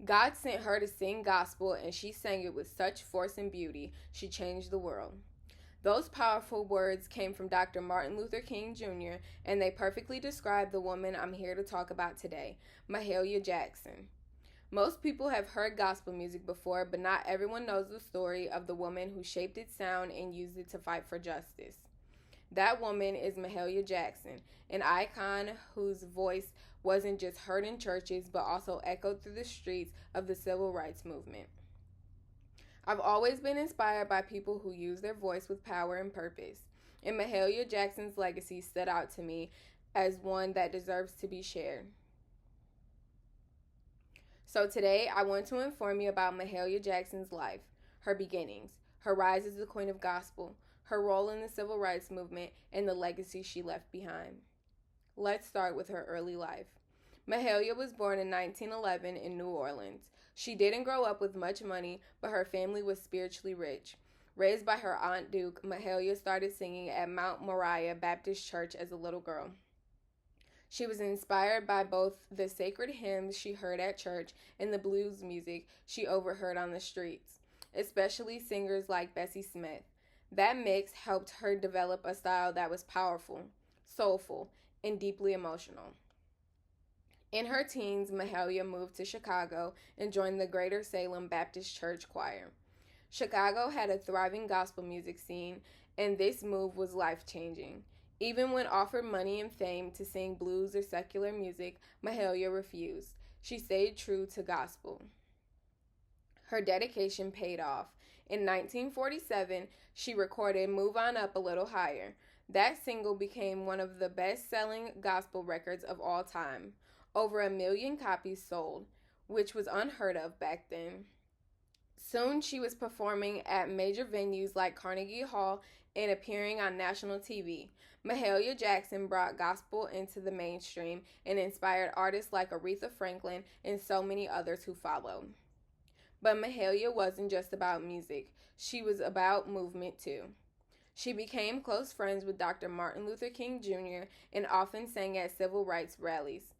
God sent her to sing gospel, and she sang it with such force and beauty, she changed the world. Those powerful words came from Dr. Martin Luther King Jr., and they perfectly describe the woman I'm here to talk about today, Mahalia Jackson. Most people have heard gospel music before, but not everyone knows the story of the woman who shaped its sound and used it to fight for justice. That woman is Mahalia Jackson, an icon whose voice wasn't just heard in churches but also echoed through the streets of the civil rights movement. I've always been inspired by people who use their voice with power and purpose, and Mahalia Jackson's legacy stood out to me as one that deserves to be shared. So today, I want to inform you about Mahalia Jackson's life, her beginnings, her rise as the Queen of Gospel, her role in the Civil Rights Movement, and the legacy she left behind. Let's start with her early life. Mahalia was born in 1911 in New Orleans. She didn't grow up with much money, but her family was spiritually rich. Raised by her Aunt Duke, Mahalia started singing at Mount Moriah Baptist Church as a little girl. She was inspired by both the sacred hymns she heard at church and the blues music she overheard on the streets, especially singers like Bessie Smith. That mix helped her develop a style that was powerful, soulful, and deeply emotional. In her teens, Mahalia moved to Chicago and joined the Greater Salem Baptist Church Choir. Chicago had a thriving gospel music scene, and this move was life-changing. Even when offered money and fame to sing blues or secular music, Mahalia refused. She stayed true to gospel. Her dedication paid off. In 1947, she recorded Move On Up a Little Higher. That single became one of the best-selling gospel records of all time. Over 1 million copies sold, which was unheard of back then. Soon she was performing at major venues like Carnegie Hall and appearing on national TV. Mahalia Jackson brought gospel into the mainstream and inspired artists like Aretha Franklin and so many others who followed. But Mahalia wasn't just about music. She was about movement too. She became close friends with Dr. Martin Luther King Jr. and often sang at civil rights rallies.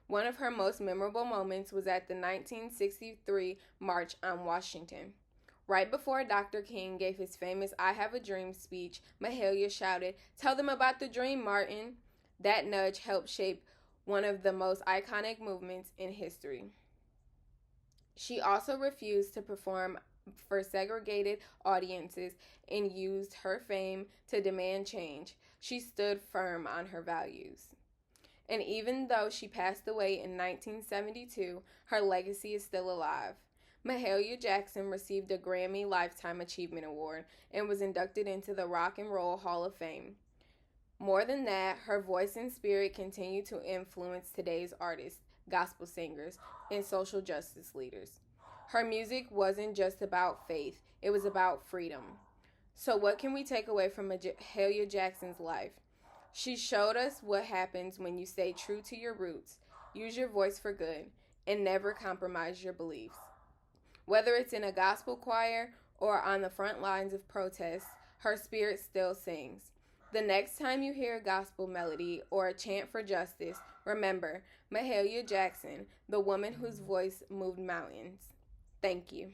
One of her most memorable moments was at the 1963 March on Washington. Right before Dr. King gave his famous I Have a Dream speech, Mahalia shouted, "Tell them about the dream, Martin." That nudge helped shape one of the most iconic movements in history. She also refused to perform for segregated audiences and used her fame to demand change. She stood firm on her values. And even though she passed away in 1972, her legacy is still alive. Mahalia Jackson received a Grammy Lifetime Achievement Award and was inducted into the Rock and Roll Hall of Fame. More than that, her voice and spirit continue to influence today's artists, gospel singers, and social justice leaders. Her music wasn't just about faith, it was about freedom. So what can we take away from Mahalia Jackson's life? She showed us what happens when you stay true to your roots, use your voice for good, and never compromise your beliefs. Whether it's in a gospel choir or on the front lines of protests, her spirit still sings. The next time you hear a gospel melody or a chant for justice, remember Mahalia Jackson, the woman whose voice moved mountains. Thank you.